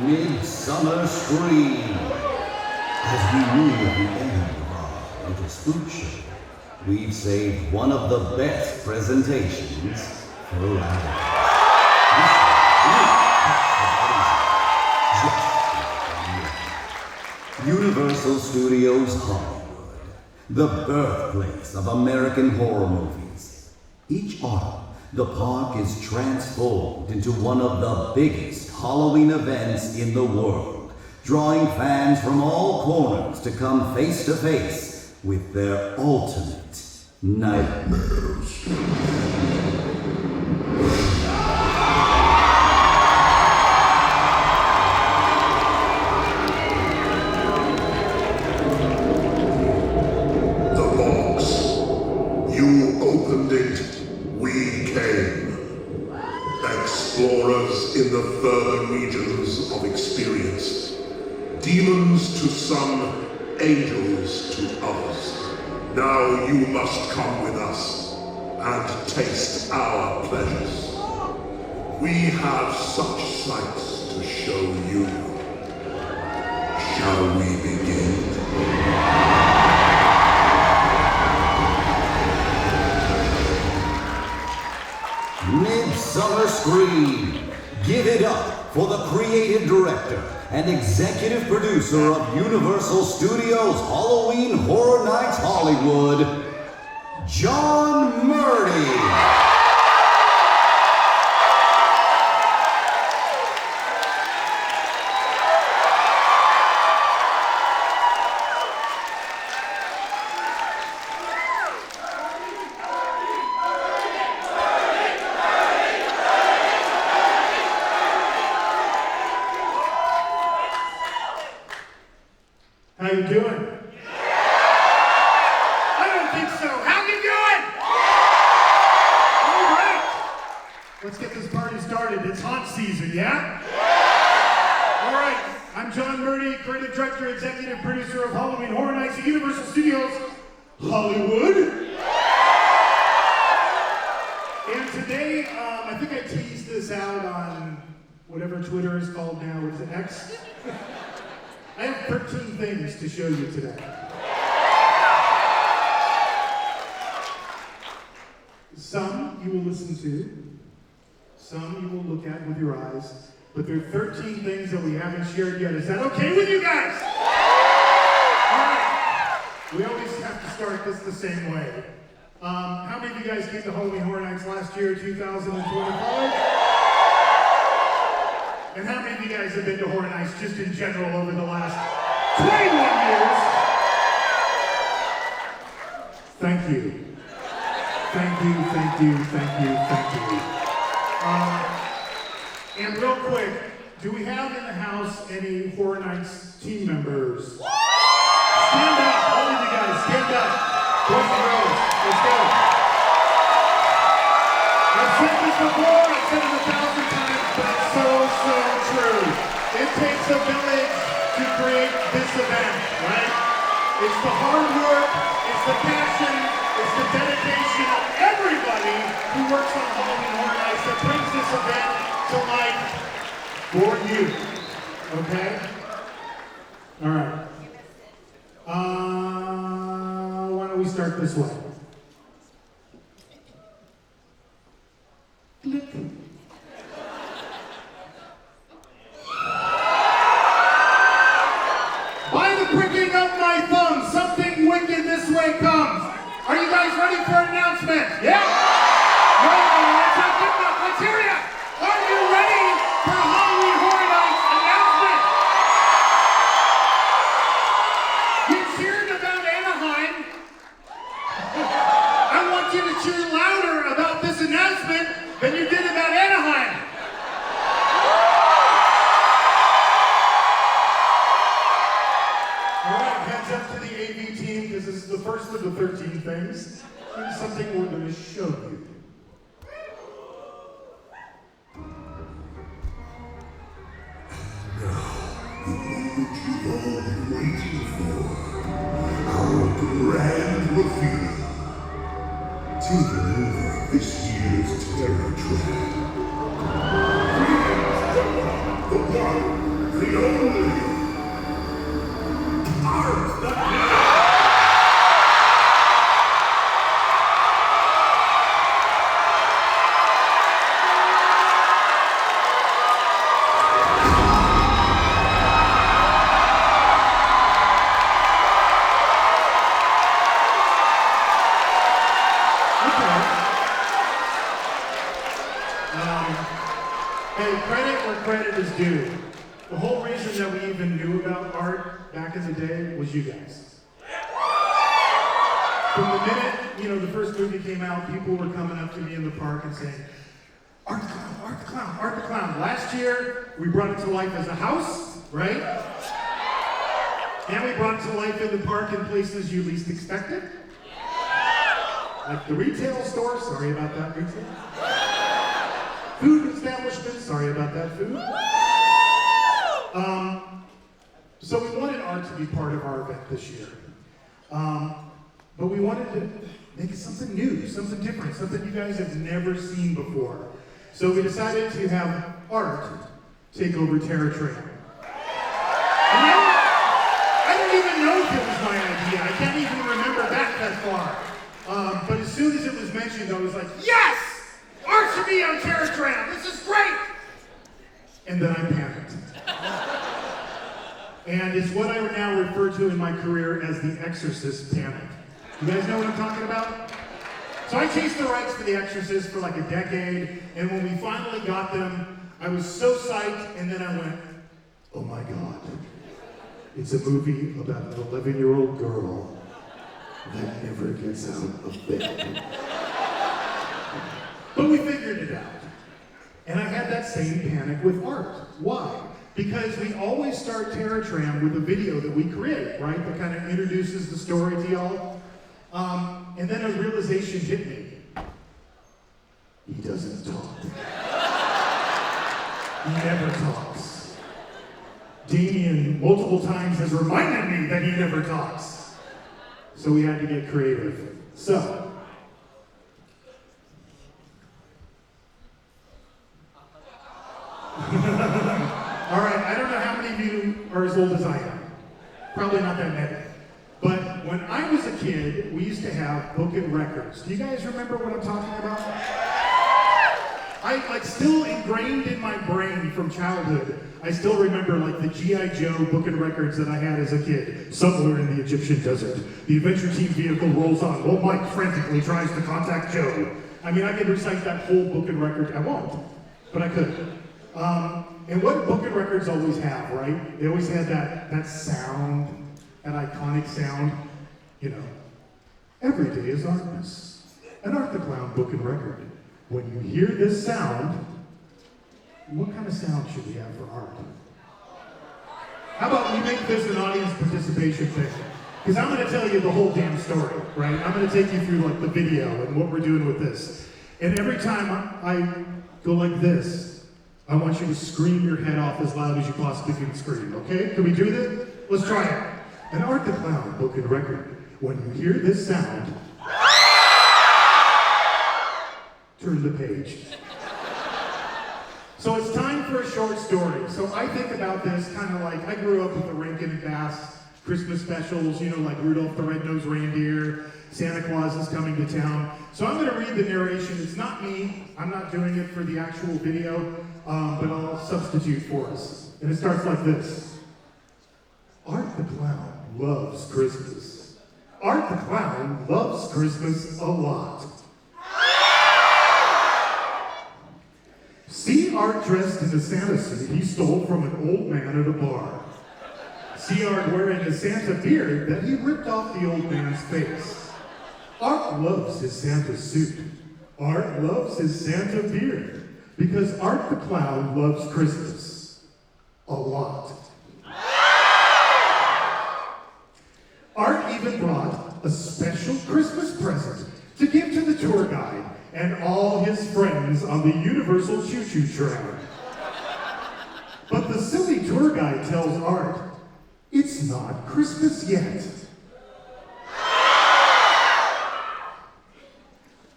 Midsummer Scream. As we near the end of our little spook show, we've saved one of the best presentations for last. Universal Studios Hollywood, the birthplace of American horror movies. Each autumn, the park is transformed into one of the biggest Halloween events in the world, drawing fans from all corners to come face to face with their ultimate nightmares. Explorers in the further regions of experience. Demons to some, angels to others. Now you must come with us and taste our pleasures. We have such sights to show you. Shall we begin? Midsummer Scream. Give it up for the creative director and executive producer of Universal Studios Halloween Horror Nights Hollywood, John Murdy. How you doing? I don't think so. How you doing? All right. Let's get this party started. It's haunt season, yeah? All right. I'm John Murdy, creative director, executive producer of Halloween Horror Nights at Universal Studios Hollywood. And today, I think I teased this out on whatever Twitter is called now. What is it, X? I have 13 things to show you today. Some you will listen to, some you will look at with your eyes, but there are 13 things that we haven't shared yet. Is that okay with you guys? All right. We always have to start this the same way. How many of you guys came to Halloween Horror Nights last year, 2025? And how many of you guys have been to Horror Nights just in general over the last 21 years? Thank you. Thank you, thank you, thank you, thank you. And real quick, do we have in the house any Horror Nights team members? Stand up, all of you guys, stand up. Boys and girls, let's go. I've said this before, I've said it 1,000 times, but it's so true. It takes a village to create this event, right? It's the hard work, it's the passion, it's the dedication of everybody who works on Halloween Horror Nights that brings this event to life for you. Okay? All right. Why don't we start this way? Click. Pricking up my thumb, something wicked this way comes. Are you guys ready for an announcement? Yeah? No, that's not good enough. Let's hear ya. Are you ready for Halloween Horror Nights announcement? You cheered about Anaheim. I want you to cheer louder about this announcement than you did about Anaheim. Up to the AV team, because this is the first of the 13 things. Here's something we're going to show you. Now, the moment you've all been waiting for. Our grand reveal. Taking over this year's Terror Track. The one, do. The whole reason that we even knew about art back in the day was you guys. From the minute, the first movie came out, people were coming up to me in the park and saying, Art the Clown, Art the Clown, Art the Clown. Last year, we brought it to life as a house, right? And we brought it to life in the park in places you least expected. Like the retail store, sorry about that retail. Food establishment, sorry about that food. So we wanted art to be part of our event this year. But we wanted to make it something new, something different, something you guys have never seen before. So we decided to have art take over Terror Train. I don't even know if it was my idea. I can't even remember back that far. But as soon as it was mentioned, I was like, yes! Art should be on Terror Train. This is great! And then I panicked. And it's what I would now refer to in my career as the Exorcist panic. You guys know what I'm talking about? So I chased the rights for The Exorcist for like a decade, and when we finally got them, I was so psyched, and then I went, oh my God. It's a movie about an 11-year-old girl that never gets out of bed. But we figured it out. And I had that same panic with art. Why? Because we always start Terror Tram with a video that we create, right? That kind of introduces the story to y'all. And then a realization hit me. He doesn't talk. He never talks. Damien multiple times has reminded me that he never talks. So we had to get creative. So, all right, I don't know how many of you are as old as I am. Probably not that many. But when I was a kid, we used to have booklet records. Do you guys remember what I'm talking about? I still ingrained in my brain from childhood, I still remember the G.I. Joe booklet records that I had as a kid. Somewhere in the Egyptian desert, the adventure team vehicle rolls on while Mike frantically tries to contact Joe. I mean, I could recite that whole booklet record. I won't, but I could. And what booklet records always have, right? They always had that sound, that iconic sound, every day is Artmas, an Art the Clown book and record. When you hear this sound, what kind of sound should we have for art? How about we make this an audience participation thing? Because I'm going to tell you the whole damn story, right? I'm going to take you through the video and what we're doing with this. And every time I go like this, I want you to scream your head off as loud as you possibly can scream, okay? Can we do this? Let's try it. An Art the Clown book and record. When you hear this sound, turn the page. So it's time for a short story. So I think about this kind of like, I grew up with the Rankin and Bass Christmas specials, like Rudolph the Red-Nosed Reindeer, Santa Claus is coming to town. So I'm going to read the narration. It's not me. I'm not doing it for the actual video, but I'll substitute for us. And it starts like this. Art the Clown loves Christmas. Art the Clown loves Christmas a lot. See Art dressed in a Santa suit he stole from an old man at a bar. See Art wearing a Santa beard that he ripped off the old man's face. Art loves his Santa suit. Art loves his Santa beard. Because Art the Clown loves Christmas a lot. Art even brought a special Christmas present to give to the tour guide and all his friends on the Universal Choo-Choo Train. But the silly tour guide tells Art, it's not Christmas yet.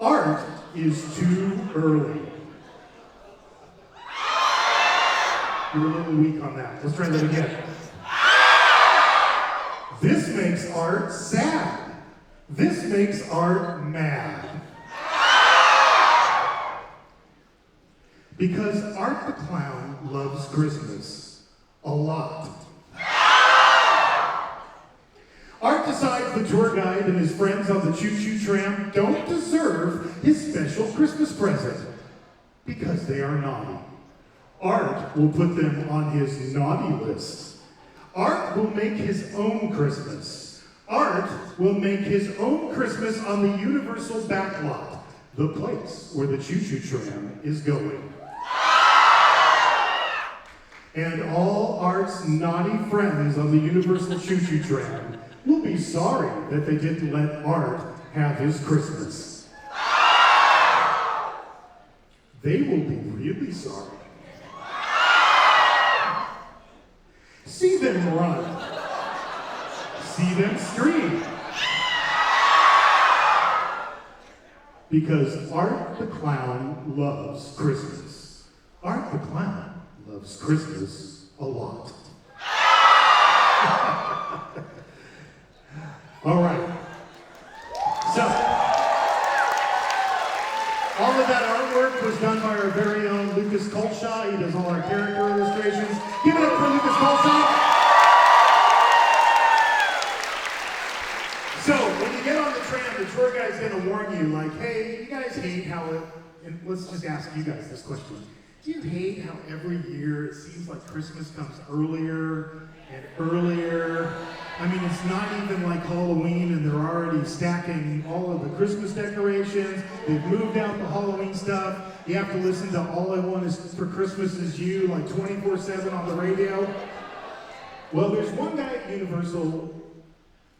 Art is too early. You're a little weak on that. Let's try that again. This makes Art sad. This makes Art mad. Because Art the Clown loves Christmas a lot. Art decides the tour guide and his friends on the choo-choo tram don't deserve his special Christmas present because they are naughty. Art will put them on his naughty list. Art will make his own Christmas. Art will make his own Christmas on the Universal backlot, the place where the choo-choo tram is going. And all Art's naughty friends on the Universal choo-choo tram will be sorry that they didn't let Art have his Christmas. They will be really sorry. See them run. See them scream. Because Art the Clown loves Christmas. Art the Clown loves Christmas a lot. All right. So, all of that artwork was done by our very own Lucas Colshaw. He does all our character illustrations. Give it up for Lucas Colshaw. So, when you get on the tram, the tour guide's going to warn you, like, hey, you guys hate how it, and let's just ask you guys this question. Do you hate how every year it seems like Christmas comes earlier and earlier? I mean, it's not even like Halloween and they're already stacking all of the Christmas decorations. They've moved out the Halloween stuff. You have to listen to All I Want Is for Christmas Is You like 24/7 on the radio. Well, there's one guy at Universal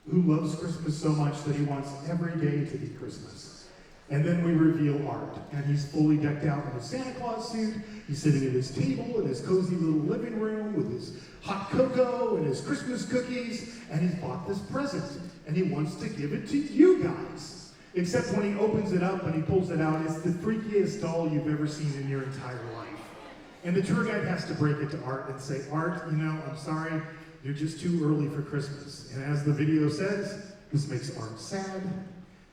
who loves Christmas so much that he wants every day to be Christmas. And then we reveal Art, and he's fully decked out in his Santa Claus suit. He's sitting at his table in his cozy little living room with his hot cocoa and his Christmas cookies, and he's bought this present, and he wants to give it to you guys. Except when he opens it up and he pulls it out, it's the freakiest doll you've ever seen in your entire life. And the tour guide has to break it to Art and say, Art, you know, I'm sorry, you're just too early for Christmas. And as the video says, this makes Art sad,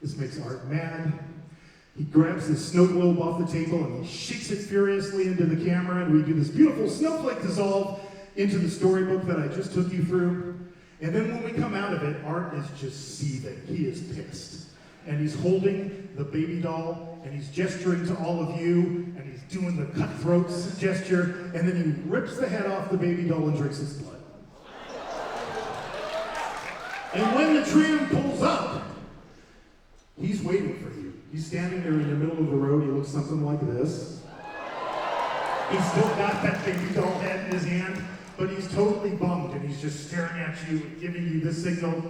this makes Art mad. He grabs his snow globe off the table and he shakes it furiously into the camera, and we do this beautiful snowflake dissolve into the storybook that I just took you through. And then when we come out of it, Art is just seething. He is pissed. And he's holding the baby doll, and he's gesturing to all of you, and he's doing the cutthroat gesture, and then he rips the head off the baby doll and drinks his blood. And when the tram pulls up, he's waiting for you. He's standing there in the middle of the road. He looks something like this. He's still got that baby doll head in his hand, but he's totally bummed, and he's just staring at you and giving you this signal.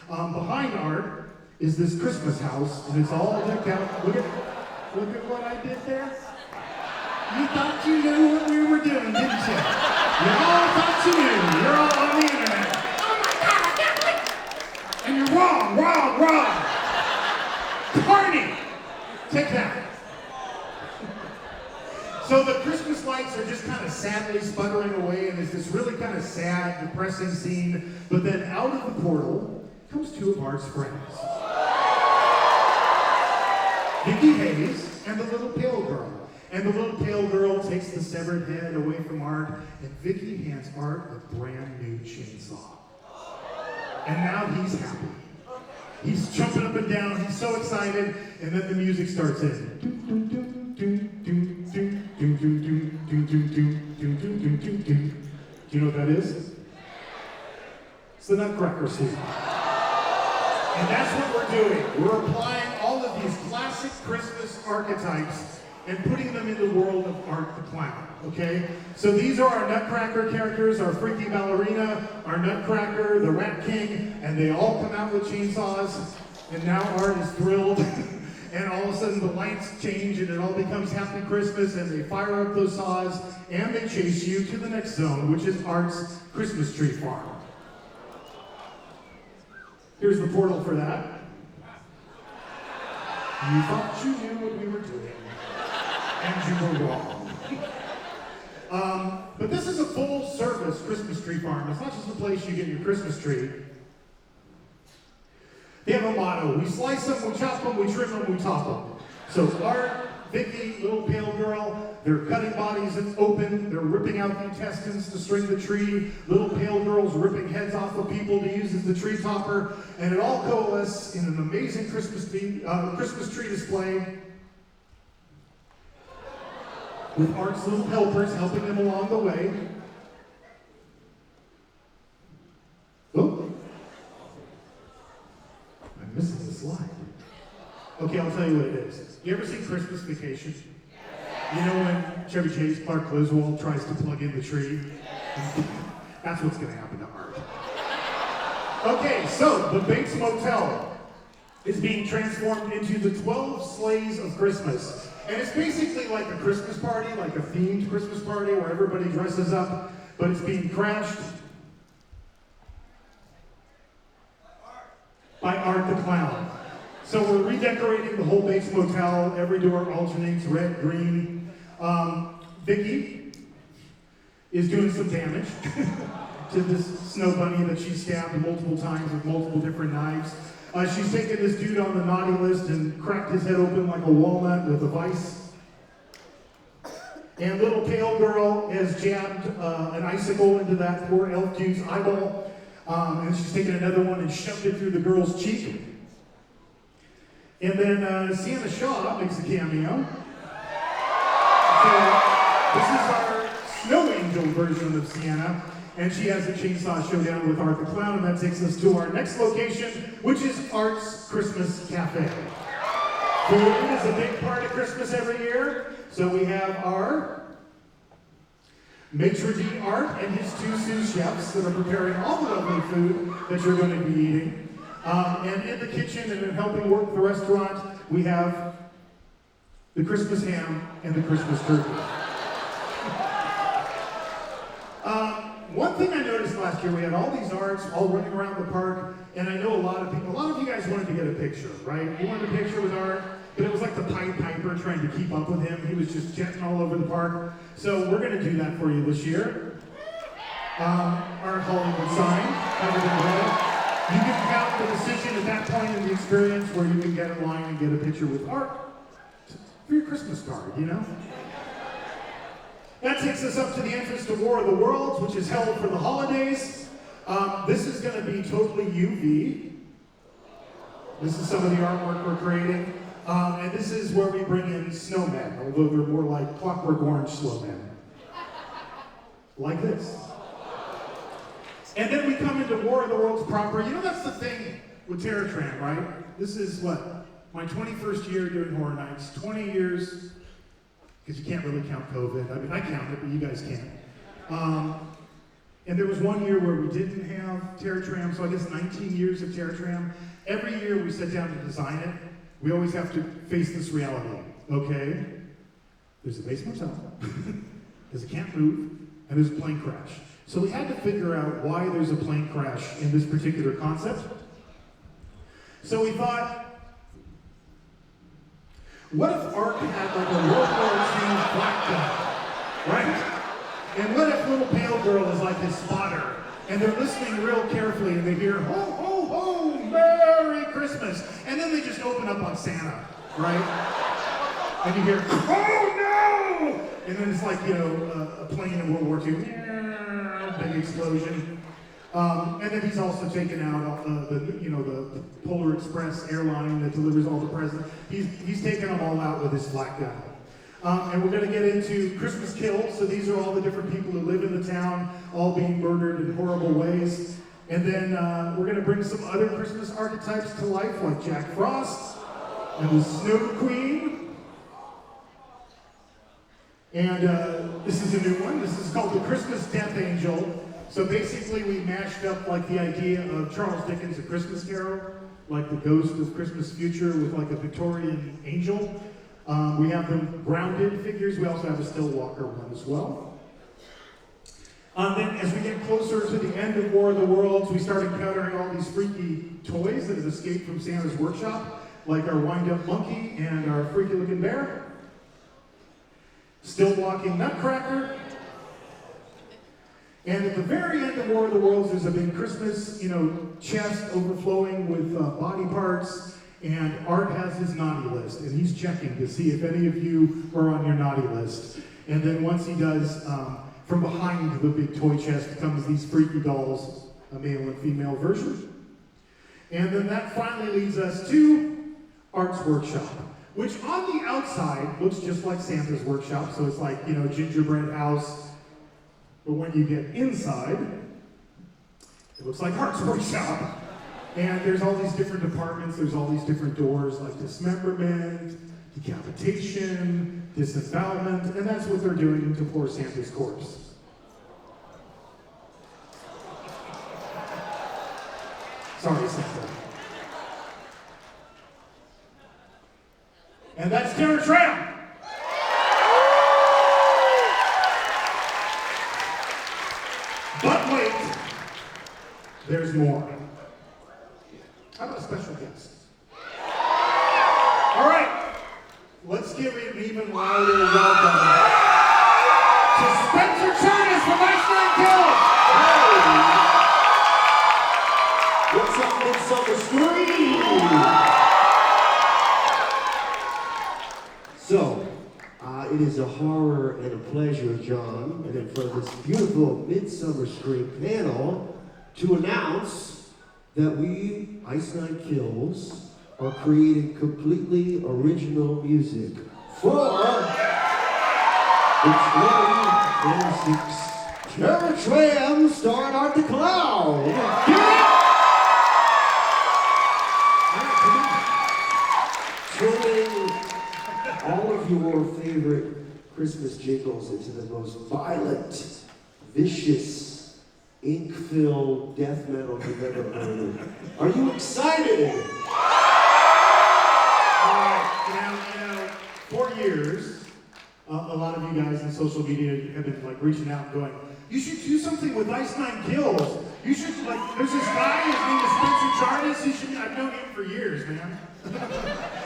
Behind Art is this Christmas house, and it's all decked out. Look at what I did there. You thought you knew what we were doing, didn't you? You all thought you knew. You're all on the internet. Oh my God, I can't believe. And you're wrong. Carney, take that. So the Christmas lights are just kind of sadly sputtering away, and it's this really kind of sad, depressing scene. But then out of the portal comes two of Art's friends. Vicky Hayes and the little pale girl. And the little pale girl takes the severed head away from Art, and Vicky hands Art a brand new chainsaw. And now he's happy. He's jumping up and down, he's so excited, and then the music starts in. Do you know what that is? It's the Nutcracker Suite. And that's what we're doing. We're applying all of these classic Christmas archetypes and putting them in the world of Art the Clown, okay? So these are our Nutcracker characters, our freaky ballerina, our Nutcracker, the Rat King, and they all come out with chainsaws, and now Art is thrilled, and all of a sudden the lights change and it all becomes Happy Christmas, and they fire up those saws, and they chase you to the next zone, which is Art's Christmas tree farm. Here's the portal for that. You thought you knew what we were doing. And you were wrong. But this is a full-service Christmas tree farm. It's not just a place you get your Christmas tree. They have a motto. We slice them, we chop them, we trim them, we top them. So Art, Vicky, little pale girl, they're cutting bodies open. They're ripping out the intestines to string the tree. Little pale girl's ripping heads off of people to use as the tree topper. And it all coalesces in an amazing Christmas tree display. with Art's little helpers helping him along the way. Oh, I'm missing the slide. Okay, I'll tell you what it is. You ever seen Christmas Vacation? You know when Chevy Chase, Clark Griswold, tries to plug in the tree? That's what's going to happen to Art. Okay, so the Bates Motel is being transformed into the 12 Sleighs of Christmas. And it's basically like a Christmas party, like a themed Christmas party where everybody dresses up, but it's being crashed by Art the Clown. So we're redecorating the whole Bates Motel. Every door alternates red, green. Vicky is doing some damage to this snow bunny that she stabbed multiple times with multiple different knives. She's taken this dude on the naughty list and cracked his head open like a walnut with a vice. And little pale girl has jabbed an icicle into that poor elf dude's eyeball. And she's taken another one and shoved it through the girl's cheek. And then Sienna Shaw makes a cameo. So this is our snow angel version of Sienna. And she has a chainsaw showdown with Art the Clown, and that takes us to our next location, which is Art's Christmas Cafe. Food is a big part of Christmas every year. So we have our maitre d' Art and his two sous chefs that are preparing all the lovely food that you're going to be eating. And in the kitchen and in helping work the restaurant, we have the Christmas ham and the Christmas turkey. One thing I noticed last year, we had all these arts all running around the park, and I know a lot of you guys wanted to get a picture, right? You wanted a picture with Art, but it was like the Pied Piper trying to keep up with him. He was just jetting all over the park. So we're going to do that for you this year. Our Hollywood sign, covered in red. You can count the decision at that point in the experience where you can get in line and get a picture with Art for your Christmas card, you know? That takes us up to the entrance to War of the Worlds, which is held for the holidays. This is going to be totally UV. This is some of the artwork we're creating. And this is where we bring in snowmen, although they're more like Clockwork Orange snowmen. Like this. And then we come into War of the Worlds proper. You know, that's the thing with Terror Tram, right? This is what? My 21st year doing Horror Nights. 20 years, because you can't really count COVID. I mean, I count it, but you guys can't. And there was one year where we didn't have Terror Tram, so I guess 19 years of Terror Tram. Every year we sit down to design it, we always have to face this reality, okay? There's a Bates Motel, there's a can't move, and there's a plane crash. So we had to figure out why there's a plane crash in this particular concept. So we thought, what if Art had like a World War II flak gun, right? And what if little pale girl is like his spotter, and they're listening real carefully, and they hear, ho, ho, ho, Merry Christmas, and then they just open up on Santa, right? And you hear, oh no! And then it's like, you know, a plane in World War II, big explosion. And then he's also taken out the Polar Express airline that delivers all the presents. He's taken them all out with his flak gun. And we're going to get into Christmas kills. So these are all the different people who live in the town, all being murdered in horrible ways. And then we're going to bring some other Christmas archetypes to life, like Jack Frost and the Snow Queen. And this is a new one. This is called the Christmas Death Angel. So basically we mashed up like the idea of Charles Dickens' A Christmas Carol, like the ghost of Christmas future with like a Victorian angel. We have the grounded figures. We also have a still walker one as well. Then as we get closer to the end of War of the Worlds, we start encountering all these freaky toys that have escaped from Santa's workshop, like our wind-up monkey and our freaky-looking bear. Still walking Nutcracker. And at the very end of War of the Worlds, there's a big Christmas, chest overflowing with body parts, and Art has his naughty list, and he's checking to see if any of you are on your naughty list. And then once he does, from behind the big toy chest comes these freaky dolls, a male and female version. And then that finally leads us to Art's workshop, which on the outside looks just like Santa's workshop. So it's like, you know, gingerbread house. But when you get inside, it looks like Hart's workshop. And there's all these different departments, there's all these different doors, like dismemberment, decapitation, disembowelment, and that's what they're doing to poor Santa's corpse. Sorry, Santa. And that's Terror Tram. But wait, there's more. How about a special guest? All right, let's give it an even louder welcome to Spencer Charnas from Ice Kills. Hey! What's up, Midsummer Scream? So, it is a horror and a pleasure, John, and in front of this beautiful Midsummer Scream panel, to announce that we, Ice Nine Kills, are creating completely original music for the 2026 Terror Tram starring Art the Clown. Give it up! Turning all of your favorite Christmas jingles into the most violent, vicious, ink-filled death metal you've ever heard. Are you excited? Now, for years, a lot of you guys in social media have been like reaching out and going, you should do something with Ice Nine Kills. You should, like, there's this guy, his name is Spencer Charnas. You should, I've known him for years, man.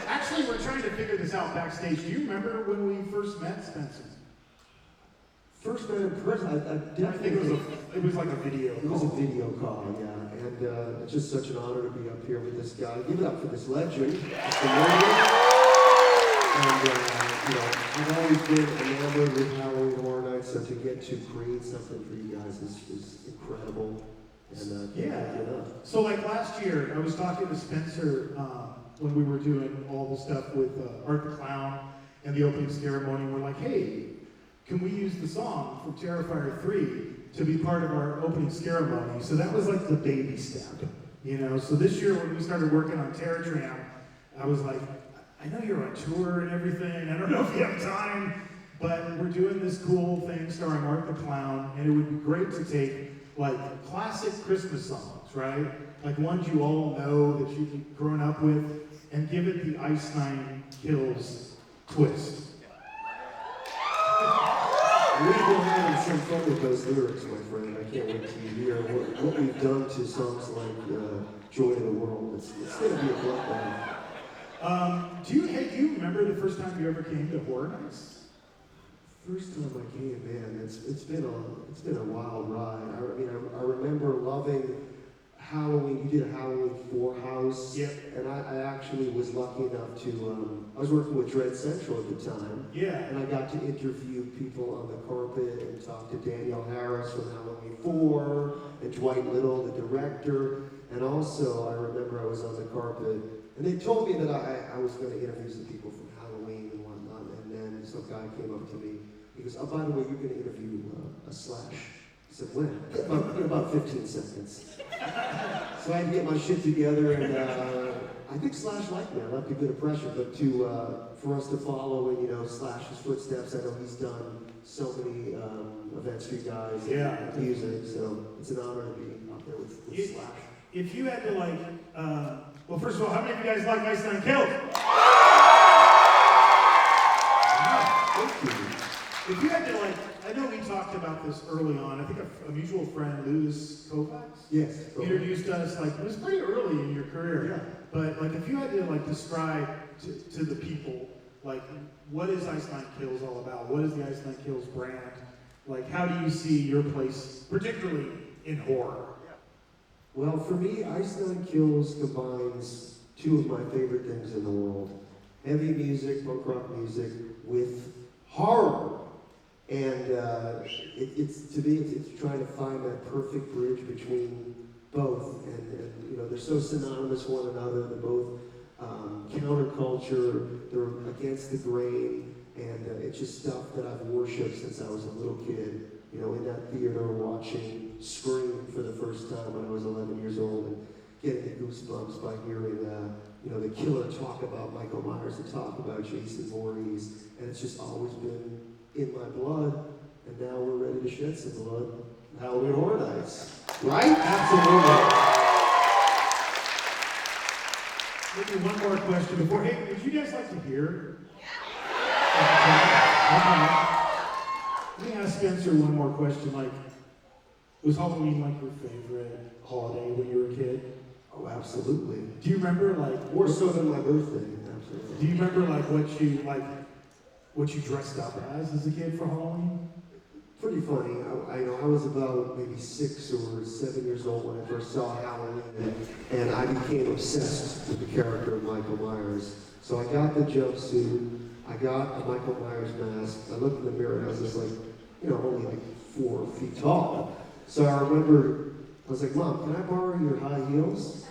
Actually, we're trying to figure this out backstage. Do you remember when we first met Spencer? First met in person, I think it was like a video call. It was a video call, yeah. And it's just such an honor to be up here with this guy. Give it up for this legend, Mr. Morgan. And, you know, I've always been enamored with Halloween Horror Nights, so to get to create something for you guys is incredible. And yeah. Give it up. So like last year, I was talking to Spencer when we were doing all the stuff with Art the Clown and the opening ceremony. We're like, hey, can we use the song from Terrifier 3 to be part of our opening ceremony? So that was like the baby step, you know? So this year when we started working on Terror Tram, I was like, I know you're on tour and everything, I don't know if you have time, but we're doing this cool thing starring Art the Clown, and it would be great to take like classic Christmas songs, right? Like ones you all know that you've grown up with, and give it the Ice Nine Kills twist. We've been having some fun with those lyrics, my friend. I can't wait to hear what we've done to songs like Joy to the World. It's going to be a bloodbath. Do you remember the first time you ever came to Horror Nights? First time I came, man, it's been a wild ride. I remember loving Halloween. You did a Halloween 4 house. Yep. And I actually was lucky enough to, I was working with Dread Central at the time. Yeah. And I got to interview people on the carpet and talk to Danielle Harris from Halloween 4 and Dwight Little, the director. And also, I remember I was on the carpet and they told me that I was going to interview some people from Halloween and whatnot. And then some guy came up to me. He goes, oh, by the way, you're going to interview a Slash. I said, when? In about 15 seconds. So I had to get my shit together, and I think Slash liked me. I left a good impression, but for us to follow in, Slash's footsteps, I know he's done so many events for you guys, and music, so it's an honor to be out there with Slash. If you had to well, first of all, how many of you guys like Ice Nine Kills? Thank you. If you had to I know we talked about this early on. I think a mutual friend, Luz Kovacs, introduced us. It was pretty early in your career. Yeah. But if you had to describe to the people, what is Ice Nine Kills all about? What is the Ice Nine Kills brand? How do you see your place, particularly in horror? Well, for me, Ice Nine Kills combines two of my favorite things in the world: heavy music, punk rock music, with horror. And it's trying to find that perfect bridge between both, and they're so synonymous with one another. They're both counterculture culture. They're against the grain, and it's just stuff that I've worshipped since I was a little kid. You know, in that theater watching Scream for the first time when I was 11 years old, and getting the goosebumps by hearing, you know, the killer talk about Michael Myers and talk about Jason Voorhees, and it's just always been in my blood, and now we're ready to shed some blood. Halloween Horror Nights, right? Absolutely. Maybe one more question before. Hey, would you guys like to hear? Let me ask Spencer one more question. Like, was Halloween like your favorite holiday when you were a kid? Oh, absolutely. Do you remember like More so than my birthday, absolutely. Do you remember like what you dressed up as a kid for Halloween? Pretty funny. I was about maybe 6 or 7 years old when I first saw Halloween, and I became obsessed with the character of Michael Myers. So I got the jumpsuit, I got a Michael Myers mask. I looked in the mirror and I was just like, you know, only like 4 feet tall. So I remember, I was like, Mom, can I borrow your high heels?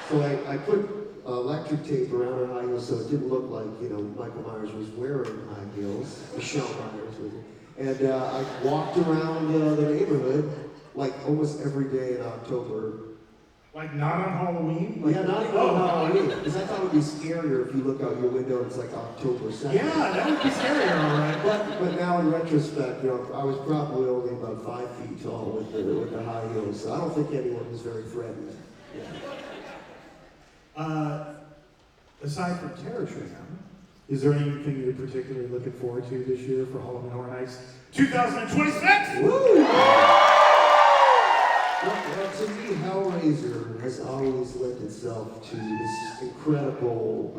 So I put electric tape around her high heels so it didn't look like, you know, Michael Myers was wearing high heels. Michelle Myers was. And I walked around the neighborhood like almost every day in October. Like not on Halloween? Like, yeah, not even on Halloween. Because I thought it would be scarier if you look out your window and it's like October 2nd. Yeah, that would be scarier, all right. But now in retrospect, you know, I was probably only about 5 feet tall with the high heels. So I don't think anyone was very threatened. Yeah. Aside from Terror Tram, is there anything you're particularly looking forward to this year for Halloween Horror Nights 2026? Woo! Well, to me, Hellraiser has always lent itself to this incredible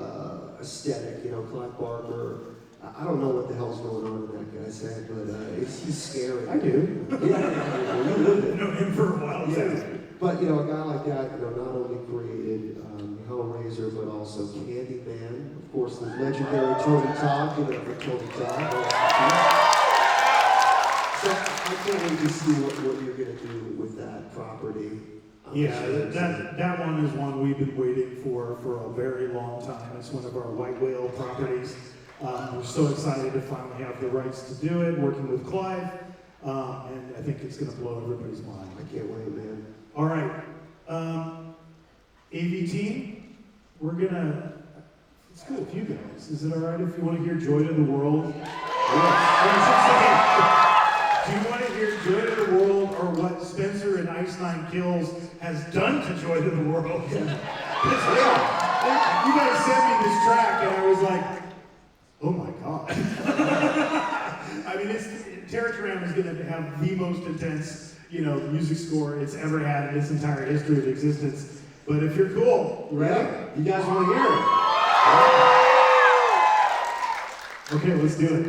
aesthetic. You know, Clive Barker. I don't know what the hell's going on in that guy's head, but he's scary. I do. Yeah, you live it. I've known him for a while. Yeah. But, you know, a guy like that, you know, not only created Hellraiser, but also Candyman. Of course, the legendary Tony Todd. Give it up for Tony Todd. So I can't wait to see what you're going to do with that property. Yeah, that one is one we've been waiting for a very long time. It's one of our White Whale properties. We're so excited to finally have the rights to do it, working with Clive, and I think it's going to blow everybody's mind. I can't wait, man. All right, AV team, we're gonna. It's cool with you guys. Is it all right if you want to hear "Joy to the World"? Do you want to hear "Joy to the World" or what Spencer and Ice Nine Kills has done to "Joy to the World"? You guys sent me this track, and I was like, oh my god. I mean, Terror Tram is going to have the most intense, you know, music score it's ever had in its entire history of existence. But if you're cool, ready? Yeah. You guys want to hear it? Okay, let's do it.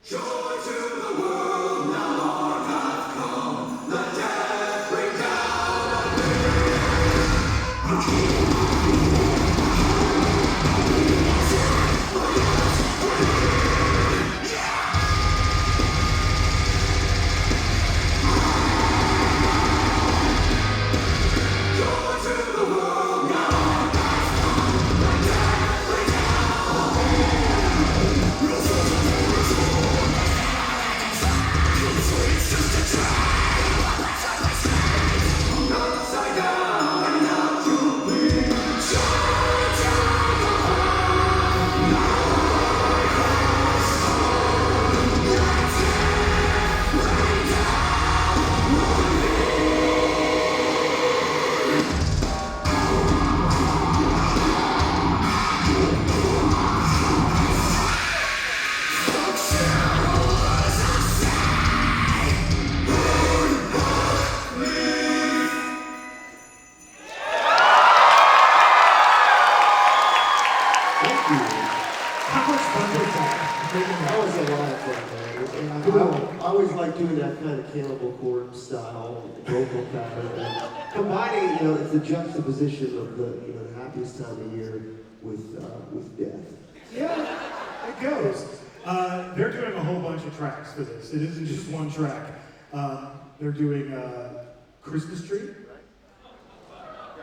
Joy to the world, now Lord hath come, the dead bring down combining, you know, it's the juxtaposition of the happiest time of year with death. Yeah, it goes. They're doing a whole bunch of tracks for this. It isn't just one track. They're doing Christmas Tree.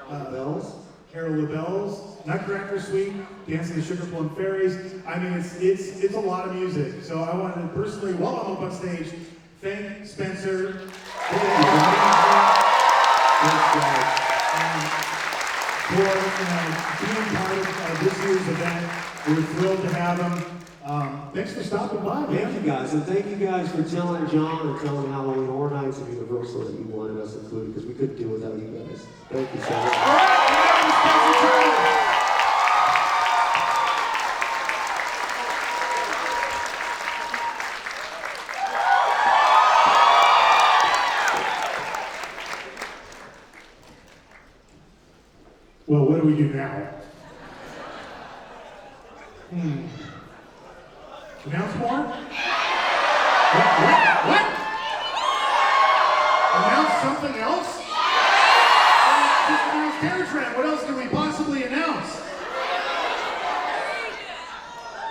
Bells? Harold LaBelle's Nutcracker Suite, Dancing the Sugar Plum Fairies. I mean, it's a lot of music. So I wanted to personally, while I'm up on stage, thank Spencer for being part of this year's event. We're thrilled to have him. Thanks for stopping by, man. Thank you guys, and thank you guys for telling John and telling Halloween Horror Nights and Universal that you wanted us included, because we couldn't do it without you guys. Thank you so much. All right, Spencer Turner. Well, what do we do now? Announce more? What? Announce something else? Just announce Terror Trend. What else can we possibly announce?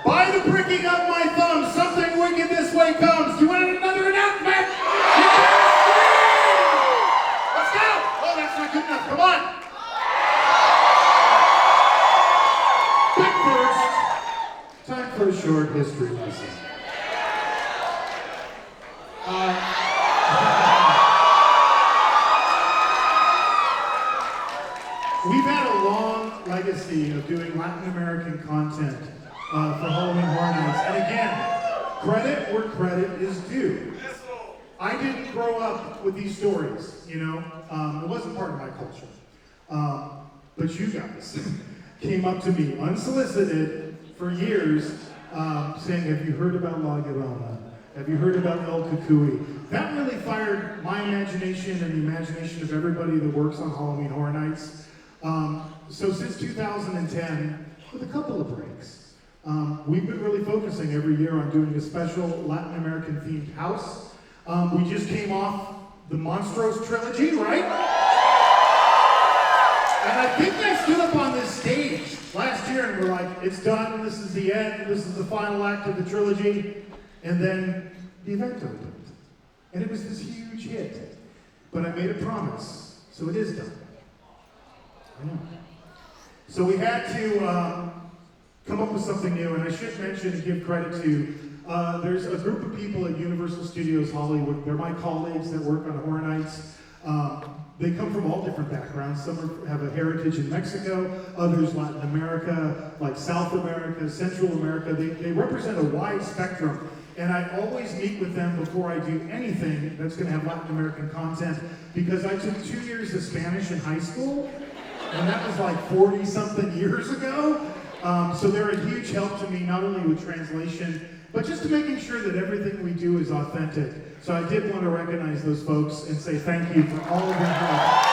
By the pricking of my thumb, something wicked this way comes. Do you want another announcement? Let's go! Oh, that's not good enough. Come on! Time for a short history lesson. We've had a long legacy of doing Latin American content for Halloween Horror Nights. And again, credit where credit is due. I didn't grow up with these stories, you know. It wasn't part of my culture. But you guys came up to me unsolicited for years, saying, have you heard about La Llorona? Have you heard about El Cucuy? That really fired my imagination and the imagination of everybody that works on Halloween Horror Nights. So since 2010, with a couple of breaks, we've been really focusing every year on doing a special Latin American themed house. We just came off the Monstros trilogy, right? And I think I stood up on this stage last year and we're like, it's done, this is the end, this is the final act of the trilogy. And then the event opened. And it was this huge hit. But I made a promise, so it is done. I know. So we had to come up with something new, and I should mention and give credit to, there's a group of people at Universal Studios Hollywood. They're my colleagues that work on Horror Nights. They come from all different backgrounds. Some have a heritage in Mexico, others Latin America, like South America, Central America. They represent a wide spectrum. And I always meet with them before I do anything that's going to have Latin American content, because I took 2 years of Spanish in high school, and that was like 40-something years ago. So they're a huge help to me, not only with translation, but just to making sure that everything we do is authentic. So I did want to recognize those folks and say thank you for all of their help.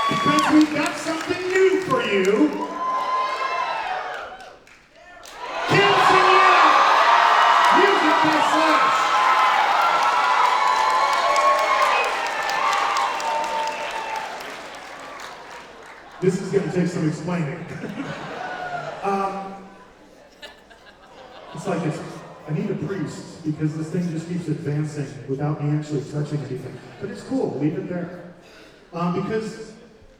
Because we've got something new for you. Music by Slash. This is going to take some explaining. It's like I need a priest, because this thing just keeps advancing without me actually touching anything. But it's cool, leave it there. Because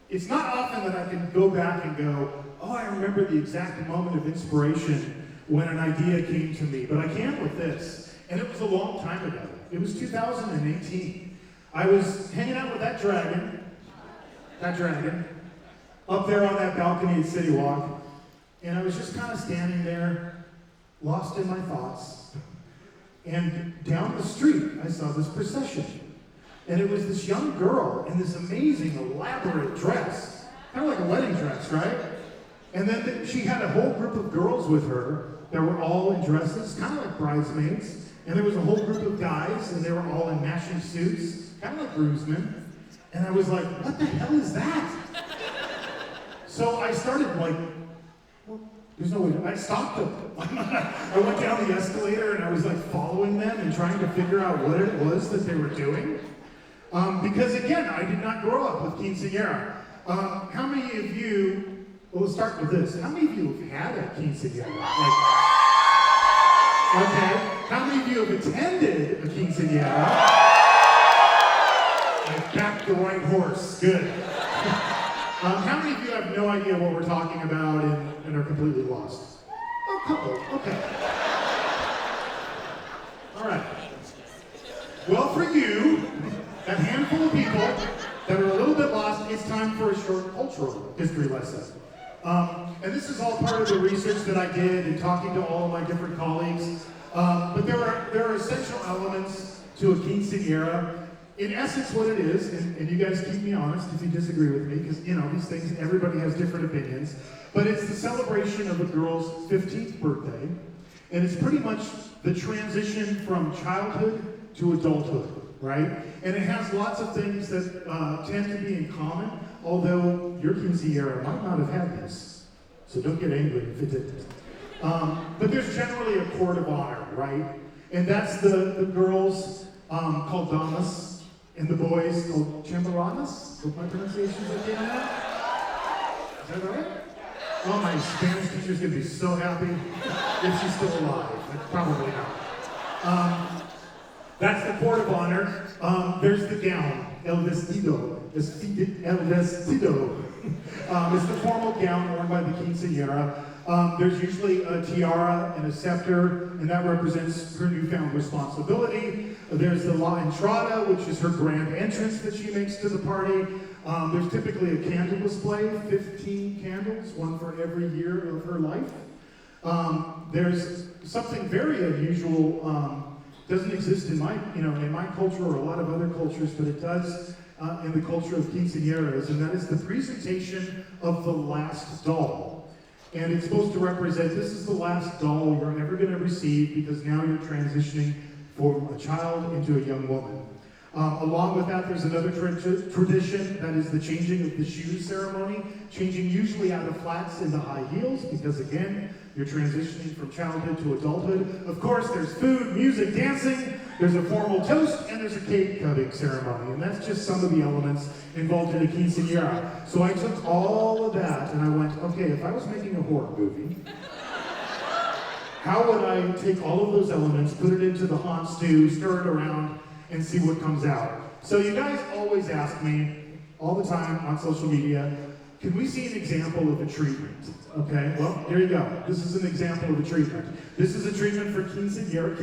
it's not often that I can go back and go, oh, I remember the exact moment of inspiration when an idea came to me. But I can with this. And it was a long time ago. It was 2018. I was hanging out with that dragon, up there on that balcony at City Walk. And I was just kind of standing there, lost in my thoughts. And down the street, I saw this procession. And it was this young girl in this amazing, elaborate dress. Kind of like a wedding dress, right? And then she had a whole group of girls with her that were all in dresses, kind of like bridesmaids. And there was a whole group of guys, and they were all in matching suits, kind of like groomsmen. And I was like, what the hell is that? So I started like, well, there's no way. I stopped them. I went down the escalator and I was like following them and trying to figure out what it was that they were doing. Because again, I did not grow up with quinceañera. How many of you, well, let's start with this. How many of you have had a quinceañera? Okay. How many of you have attended a quinceañera? I backed the right horse. Good. have no idea what we're talking about and are completely lost? Oh, a couple, okay. All right. Well, for you, that handful of people that are a little bit lost, it's time for a short cultural history lesson. And this is all part of the research that I did in talking to all of my different colleagues. But there are essential elements to a quinceañera. In essence, what it is, and you guys keep me honest if you disagree with me, because these things, everybody has different opinions, but it's the celebration of a girl's 15th birthday, and it's pretty much the transition from childhood to adulthood, right? And it has lots of things that tend to be in common, although your quinceañera might not have had this, so don't get angry if it didn't. But there's generally a court of honor, right? And that's the girls called damas, and the boys called chambelanas. Hope my pronunciation's okay on that? Is that right? Oh, my Spanish teacher's gonna be so happy if she's still alive. Probably not. That's the court of honor. There's the gown, el vestido. El vestido. It's the formal gown worn by the quinceañera. There's usually a tiara and a scepter, and that represents her newfound responsibility. There's the la entrada, which is her grand entrance that she makes to the party. There's typically a candle display, 15 candles, one for every year of her life. There's something very unusual, doesn't exist in my culture or a lot of other cultures, but it does in the culture of quinceañeras, and that is the presentation of the last doll. And it's supposed to represent, this is the last doll you're ever going to receive because now you're transitioning from a child into a young woman. Along with that, there's another tradition, that is the changing of the shoes ceremony, changing usually out of flats into high heels, because again, you're transitioning from childhood to adulthood. Of course, there's food, music, dancing, there's a formal toast, and there's a cake cutting ceremony. And that's just some of the elements involved in a quinceañera. So I took all of that and I went, okay, if I was making a horror movie, how would I take all of those elements, put it into the hot stew, stir it around, and see what comes out? So you guys always ask me, all the time on social media, can we see an example of a treatment? Okay, well, here you go. This is an example of a treatment. This is a treatment for quinceañera,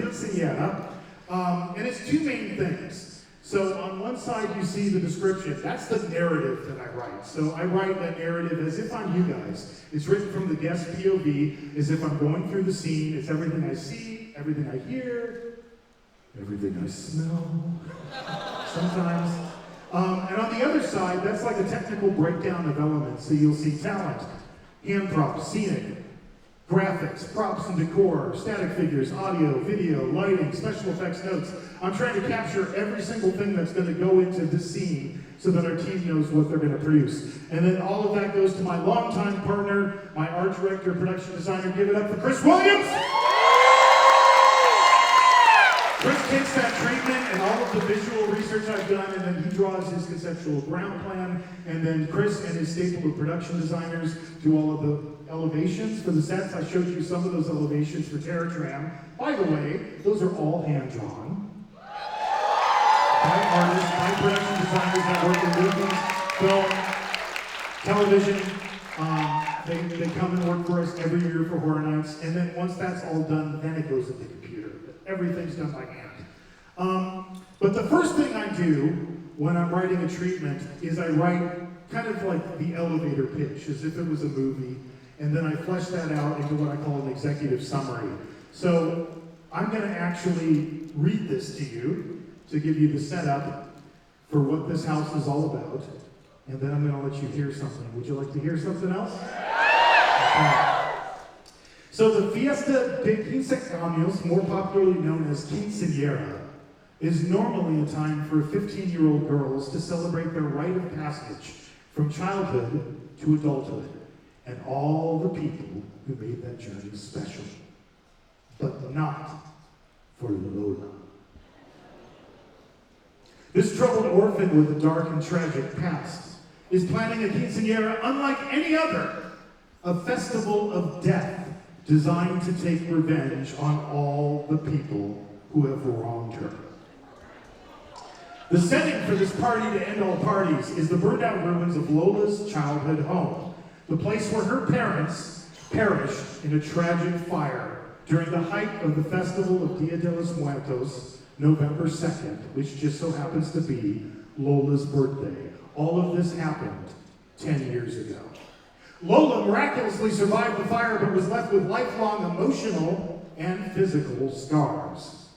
and it's two main things. So on one side you see the description. That's the narrative that I write. So I write that narrative as if I'm you guys. It's written from the guest POV, as if I'm going through the scene. It's everything I see, everything I hear, everything I smell, sometimes. And on the other side, that's like a technical breakdown of elements. So you'll see talent, hand props, scenic, graphics, props and decor, static figures, audio, video, lighting, special effects notes. I'm trying to capture every single thing that's going to go into this scene so that our team knows what they're going to produce. And then all of that goes to my longtime partner, my art director, production designer. Give it up for Chris Williams! Chris takes that treatment and all of the visual research I've done, and then he draws his conceptual ground plan, and then Chris and his staple of production designers do all of the elevations for the sets. I showed you some of those elevations for Terror Tram. By the way, those are all hand-drawn by artists, by production designers that work in movies, film, television. They come and work for us every year for Horror Nights, and then once that's all done, then it goes in the computer. Everything's done by hand. But the first thing I do when I'm writing a treatment is I write kind of like the elevator pitch, as if it was a movie, and then I flesh that out into what I call an executive summary. So I'm going to actually read this to you to give you the setup for what this house is all about, and then I'm going to let you hear something. Would you like to hear something else? Okay. So the Fiesta de 15 Años, more popularly known as quinceañera, is normally a time for 15-year-old girls to celebrate their rite of passage from childhood to adulthood, and all the people who made that journey special. But not for Lola. This troubled orphan with a dark and tragic past is planning a quinceañera unlike any other, a festival of death designed to take revenge on all the people who have wronged her. The setting for this party to end all parties is the burned out ruins of Lola's childhood home. the place where her parents perished in a tragic fire during the height of the festival of Dia de los Muertos, November 2nd, which just so happens to be Lola's birthday. All of this happened 10 years ago. Lola miraculously survived the fire, but was left with lifelong emotional and physical scars.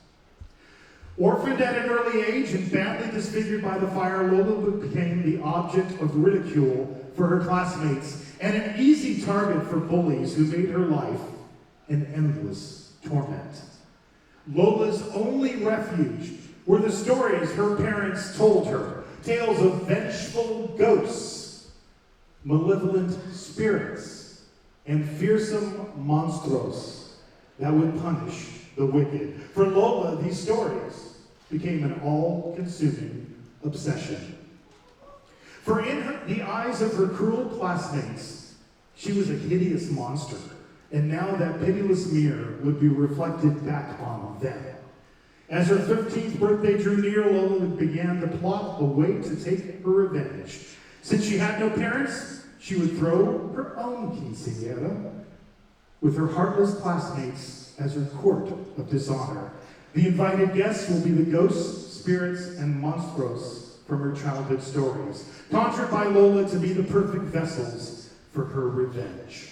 Orphaned at an early age and badly disfigured by the fire, Lola became the object of ridicule for her classmates and an easy target for bullies who made her life an endless torment. Lola's only refuge were the stories her parents told her, tales of vengeful ghosts, malevolent spirits, and fearsome monstros that would punish the wicked. For Lola, these stories became an all-consuming obsession. For in the eyes of her cruel classmates, she was a hideous monster, and now that pitiless mirror would be reflected back on them. As her 15th birthday drew near, Lola began to plot a way to take her revenge. Since she had no parents, she would throw her own quinceañera with her heartless classmates as her court of dishonor. The invited guests will be the ghosts, spirits, and monstros from her childhood stories, conjured by Lola to be the perfect vessels for her revenge.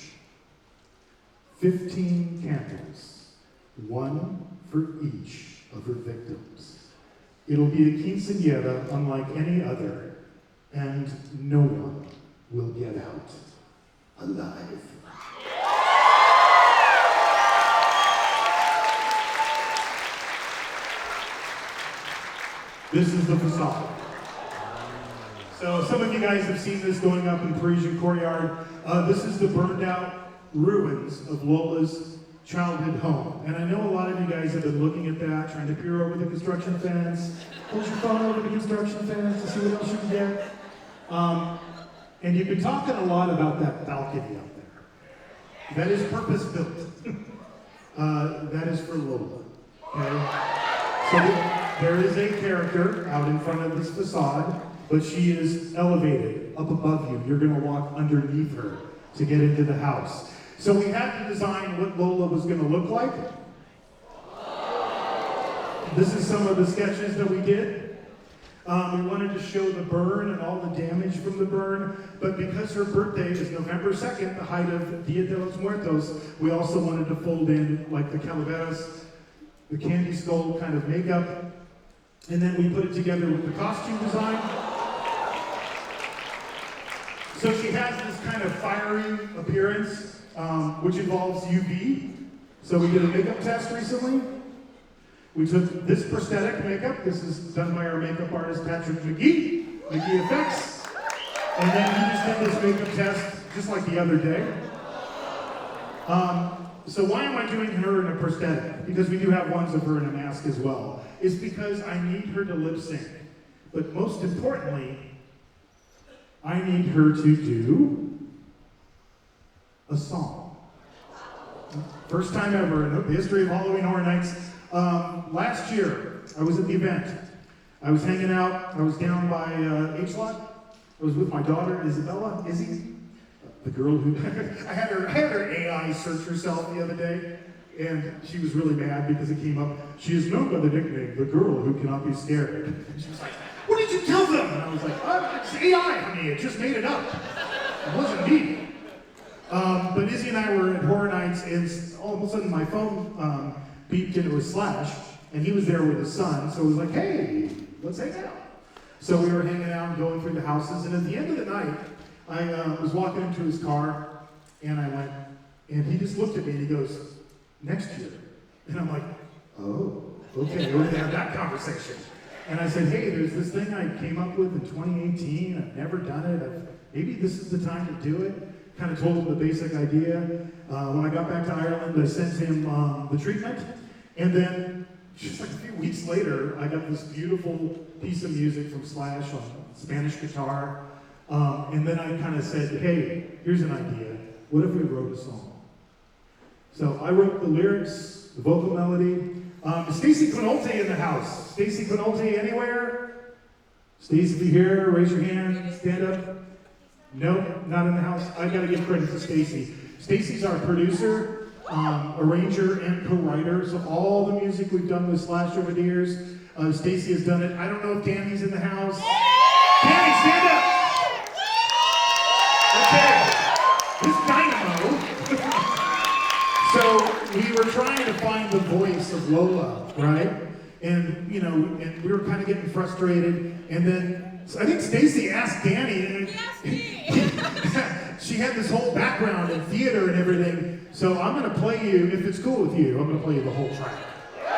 15 candles, one for each of her victims. It'll be a quinceañera unlike any other, and no one will get out alive. This is the facade. So some of you guys have seen this going up in Parisian Courtyard. This is the burned out ruins of Lola's childhood home. And I know a lot of you guys have been looking at that, trying to peer over the construction fence. Hold your phone over the construction fence to see what else you can get. And you've been talking a lot about that balcony up there. That is purpose built. That is for Lola. Okay? So there is a character out in front of this facade, but she is elevated up above you. You're going to walk underneath her to get into the house. So we had to design what Lola was going to look like. This is some of the sketches that we did. We wanted to show the burn and all the damage from the burn, but because her birthday is November 2nd, the height of Dia de los Muertos, we also wanted to fold in like the calaveras, the candy skull kind of makeup, and then we put it together with the costume design. So she has this kind of fiery appearance, which involves UV. So we did a makeup test recently. We took this prosthetic makeup. This is done by our makeup artist, Patrick McGee Effects. And then he just did this makeup test just like the other day. So why am I doing her in a prosthetic? Because we do have ones of her in a mask as well. It's because I need her to lip sync. But most importantly, I need her to do a song. First time ever in the history of Halloween Horror Nights. Last year, I was at the event. I was hanging out. I was down by H-Lot. I was with my daughter, Izzy, the girl who I had her AI search herself the other day, and she was really mad because it came up. She is known by the nickname, the girl who cannot be scared. And she was like, "What did you tell them?" And I was like, "It's AI, honey. It just made it up. It wasn't me." But Izzy and I were at Horror Nights, and all of a sudden my phone beeped, and it was Slash, and he was there with his son, so it was like, "Hey, let's hang out." So we were hanging out and going through the houses, and at the end of the night, I was walking into his car, and I went, and he just looked at me and he goes, "Next year." And I'm like, "Oh, okay, we're gonna have that conversation." And I said, "Hey, there's this thing I came up with in 2018. I've never done it. Maybe this is the time to do it." Kind of told him the basic idea. When I got back to Ireland, I sent him the treatment. And then, just like a few weeks later, I got this beautiful piece of music from Slash on Spanish guitar. And then I kind of said, "Hey, here's an idea. What if we wrote a song?" So I wrote the lyrics, the vocal melody. Is Stacy Quinolte in the house? Stacy Quinolte anywhere? Stacy, here, raise your hand, stand up. Nope, not in the house. I gotta give credit to Stacy. Stacy's our producer, arranger, and co-writer. So all the music we've done with Slash over the years, Stacy has done it. I don't know if Danny's in the house. Danny, stand up! Okay, this dynamo. So we were trying to find the voice of Lola, right? And you know, and we were kind of getting frustrated. And then I think Stacy asked Danny, and she had this whole background in theater and everything. So I'm gonna play you, if it's cool with you, I'm gonna play you the whole track.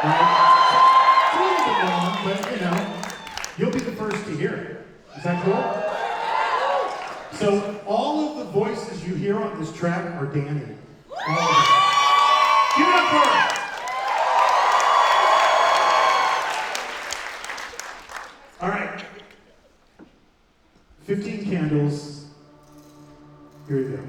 Right? It's a little bit long, but you know, you'll be the first to hear it. Is that cool? So all of the voices you hear on this track are Danny. All of them. Give it up for her. All right. 15 candles. Here we go.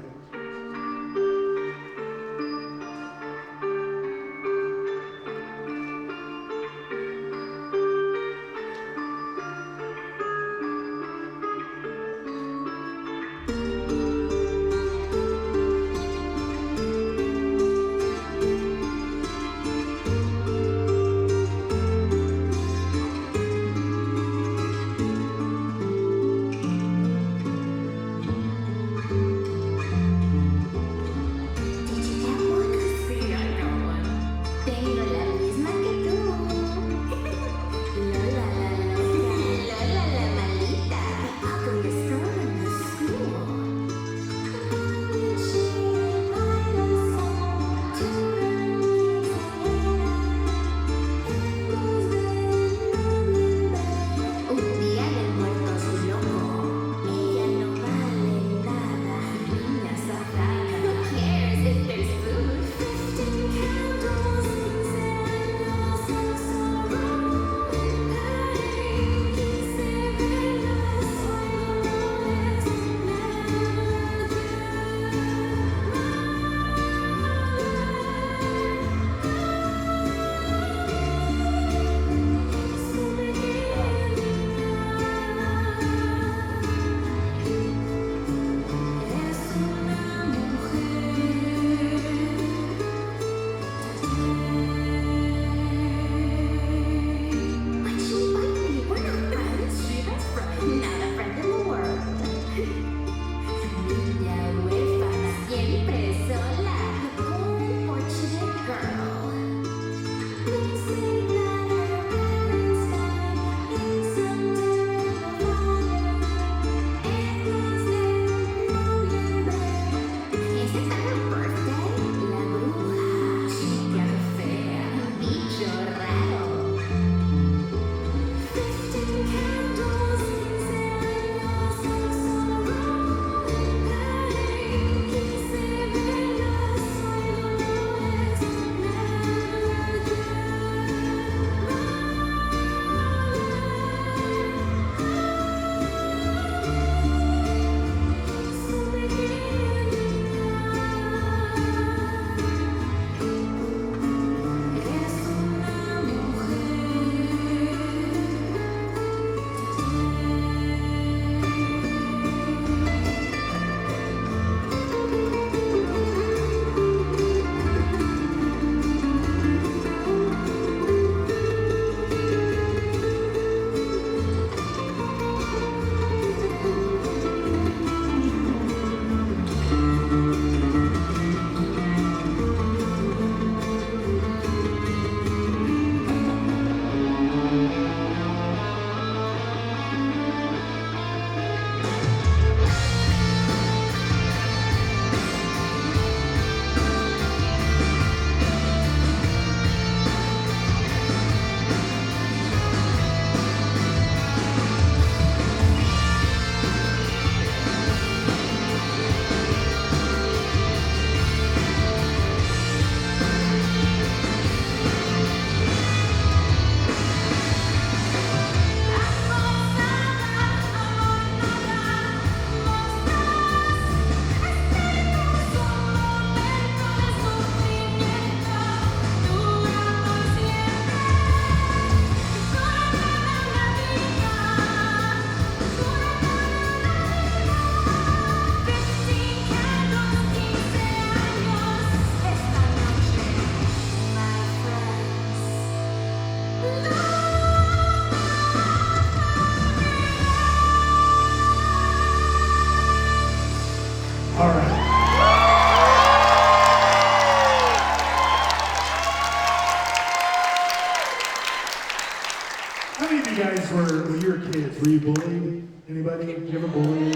Do you ever bully?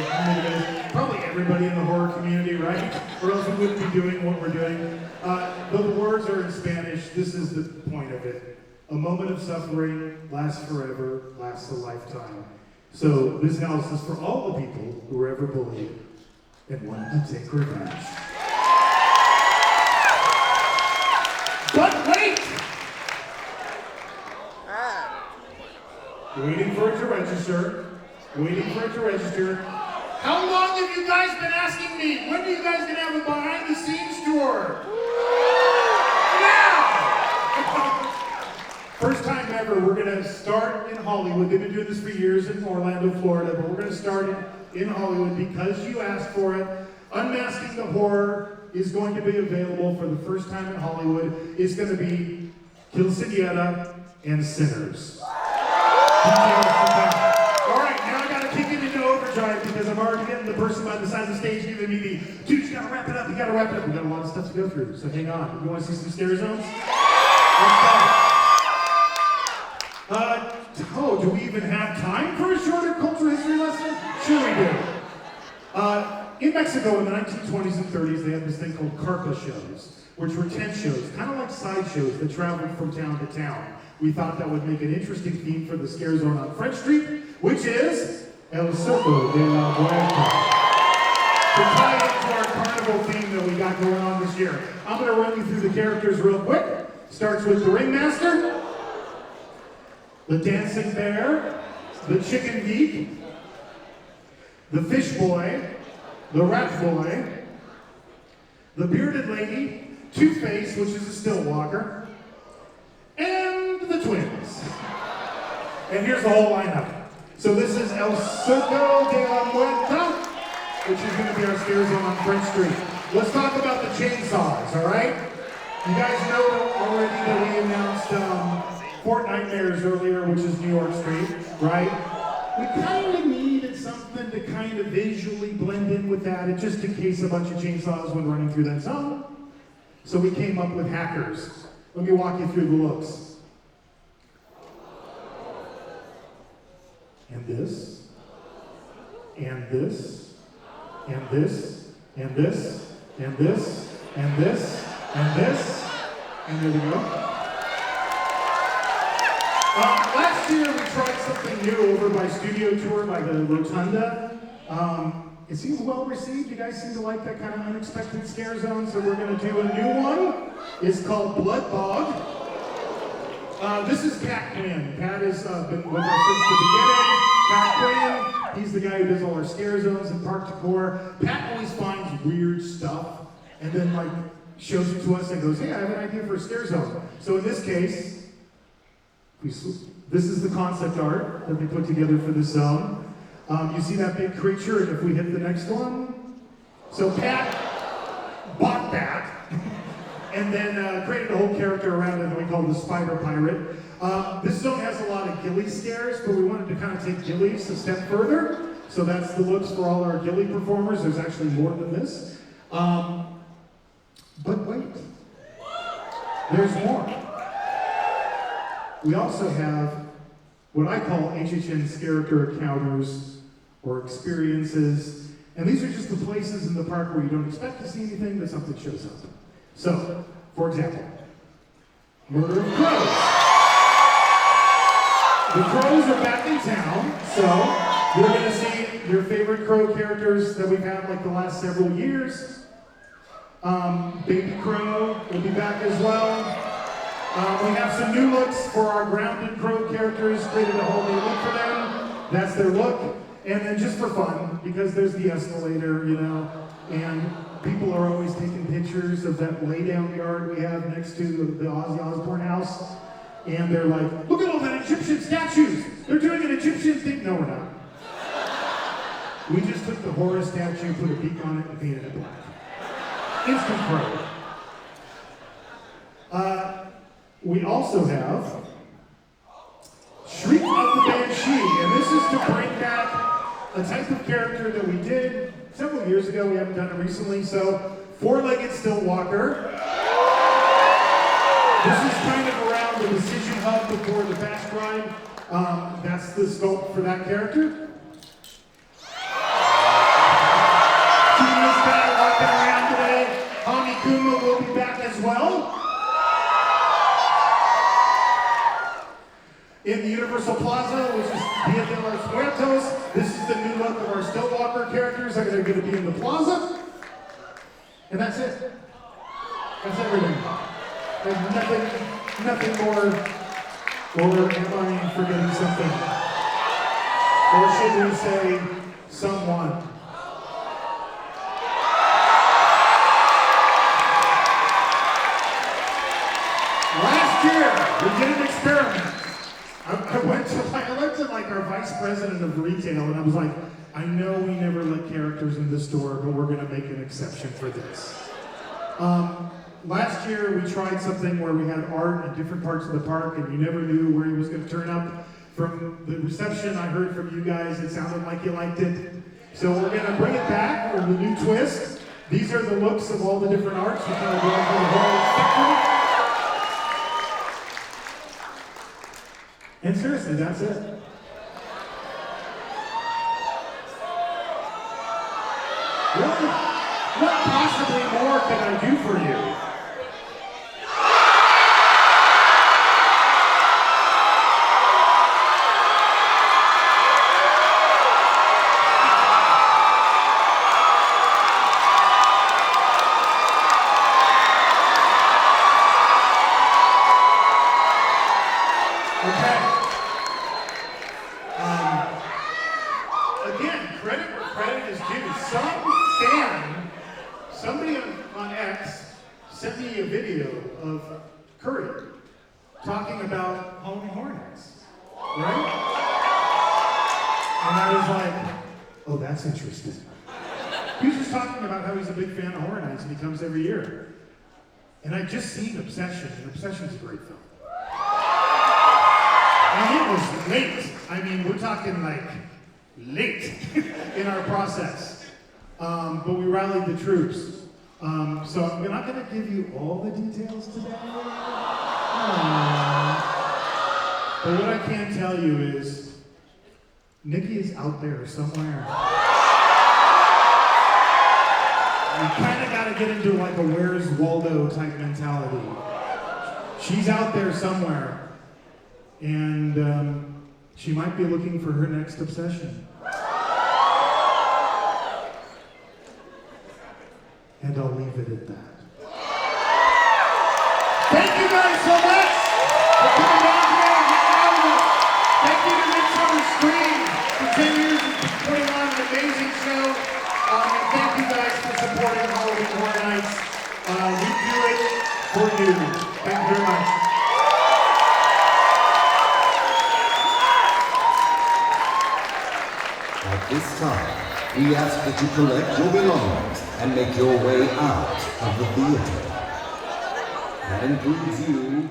Probably everybody in the horror community, right? Or else we wouldn't be doing what we're doing. Though the words are in Spanish, this is the point of it. A moment of suffering lasts forever, lasts a lifetime. So this house is for all the people who were ever bullied and wanted to take revenge. But wait! Waiting for it to register. Waiting for it to register. How long have you guys been asking me? When are you guys gonna have a behind the scenes tour? Now! First time ever, we're gonna start in Hollywood. They've been doing this for years in Orlando, Florida, but we're gonna start in Hollywood because you asked for it. Unmasking the Horror is going to be available for the first time in Hollywood. It's gonna be Quinceañera and Sinners. Alright, now I gotta kick it into overdrive because I'm already getting the person by the side of the stage giving me the, dude, you gotta wrap it up, you gotta wrap it up. We got a lot of stuff to go through, so hang on. You wanna see some scare zones? Let's go. Do we even have time for a shorter cultural history lesson? Sure we do. In Mexico in the 1920s and 30s, they had this thing called carpa shows, which were tent shows, kind of like sideshows that traveled from town to town. We thought that would make an interesting theme for the scare zone on French Street, which is El Circo de la Muerte. To tie into our carnival theme that we got going on this year, I'm going to run you through the characters real quick. Starts with the ringmaster, the dancing bear, the chicken geek, the fish boy, the rat boy, the bearded lady, Two-Face, which is a still walker, and the twins. And here's the whole lineup. So this is El Circo de la Muerte, which is going to be our scare zone on French Street. Let's talk about the chainsaws, all right? You guys know already that we announced Fort Nightmares earlier, which is New York Street, right? We kind of needed something to kind of visually blend in with that, just in case a bunch of chainsaws went running through that zone. So we came up with hackers. Let me walk you through the looks. And this, and this, and this, and this, and this, and this, and this, and there we go. Last year we tried something new over by Studio Tour by the Rotunda. It seems well received. You guys seem to like that kind of unexpected scare zone, so we're going to do a new one. It's called Blood Bog. This is Pat Quinn. Pat has been with us since the beginning. Pat Quinn, he's the guy who does all our scare zones and park decor. Pat always finds weird stuff and then like shows it to us and goes, hey, I have an idea for a scare zone. So in this case, this is the concept art that we put together for this zone. You see that big creature, and if we hit the next one? So Pat bought that, and then created a whole character around it that we call the Spider Pirate. This zone has a lot of ghillie scares, but we wanted to kind of take ghillies a step further. So that's the looks for all our ghillie performers. There's actually more than this. But wait, there's more. We also have what I call HHN's character encounters or experiences. And these are just the places in the park where you don't expect to see anything, but something shows up. So, for example, Murder of Crows. The crows are back in town, so you're going to see your favorite crow characters that we've had like the last several years. Baby Crow will be back as well. We have some new looks for our grounded crow characters, created a whole new look for them. That's their look. And then just for fun, because there's the escalator, you know, and people are always taking pictures of that lay-down yard we have next to the Ozzy Osbourne house. And they're like, look at all that Egyptian statues. They're doing an Egyptian thing. No, we're not. We just took the horror statue, put a beak on it, and painted it black. Instant crow. We also have Shriek of the Banshee, and this is to bring back a type of character that we did several years ago. We haven't done it recently, so four-legged still walker. This is kind of around the decision hub before the fast ride. That's the scope for that character. Goomba will be back as well. In the Universal Plaza, which is Dia de los Muertos, this is the new look of our Stillwalker characters that are going to be in the plaza. And that's it. That's everything. There's nothing more. Or am I forgetting something? Or should we say someone? Last year, we did an experiment. I looked at like our vice president of retail and I was like, I know we never let characters in the store, but we're gonna make an exception for this. Last year we tried something where we had art in different parts of the park and you never knew where he was gonna turn up. From the reception I heard from you guys, it sounded like you liked it. So we're gonna bring it back with a new twist. These are the looks of all the different arts. We kind of go over the whole spectrum. And seriously, that's it. Really? What possibly more can I do for you? Okay. Again, credit where credit is due. Somebody on X sent me a video of Curry talking about Halloween Horror Nights, right? And I was like, oh, that's interesting. He was just talking about how he's a big fan of Horror Nights and he comes every year. And I just seen Obsession, and Obsession's a great film. And it was late. I mean, we're talking like late in our process. But we rallied the troops. So I'm not going to give you all the details today. But what I can tell you is, Nikki is out there somewhere. You kind of got to get into like a Where's Waldo type mentality. She's out there somewhere. And she might be looking for her next obsession. And I'll leave it at that. Thank you guys so much for coming down here and hanging out with us. Thank you to Midsummer Scream for 10 years of putting on an amazing show. And thank you guys for supporting Halloween Horror Nights. We do it for you. Thank you very much. At this time, we ask that you collect your belongings and make your way out of the theater. That includes you